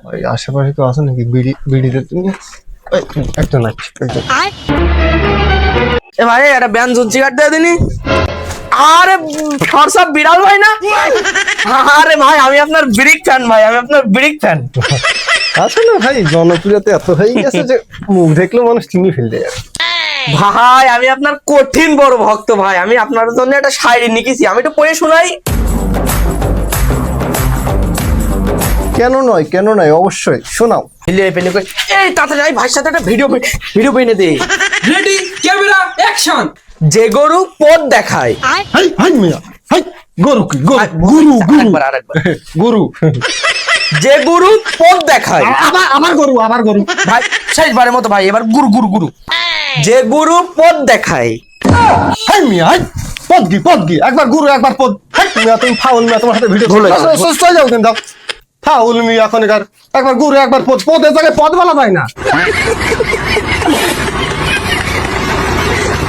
ওই আশেপাশে কেউ আছে নাকি? বিড়িতে তুমি একটা নাচ এ ভাই একটা ব্যঞ্জন সিগারেট দিয়ে দিনি। আরে সরসব বিড়াল ভাই না? আরে ভাই আমি আপনার ব্রিক ফ্যান ভাই, আমি আপনার ব্রিক ফ্যান। আসলে ভাই জনপ্রিয়তা এত হয়ে গেছে যে মুখ দেখলে মানুষ চিনি ফেলতে যাবে। ভাই আমি আপনার কঠিন বড় ভক্ত ভাই, আমি আপনার জন্য একটা শায়রি লিখেছি, আমি একটু পড়ে শোনাই। কেন নয় অবশ্যই শোনাও। এই তাড়াতাড়ি ভাইয়ের সাথে একটা ভিডিও বানিয়ে দে। Ready camera action. যে গরু পথ দেখায়। হাই হাই মিয়া হাই গরু কি গরু আরেকবার। গরু যে গরু পথ দেখায়। আবার গরু ভাই শেষবারের মতো ভাই, এবার গুরু গুরু গুরু। যে গরু পথ দেখায়। হাই মিয়া হাই পদ গি একবার গুরু একবার পদ। হাই মিয়া তুমি ফাউল মিয়া, তোমার সাথে ভিডিও ভুল হয়েছে। চলে যাও কিন্তু ফাউল মিয়া এখনকার। একবার গুরু একবার পদের জায়গায় পদ বলা যায় না।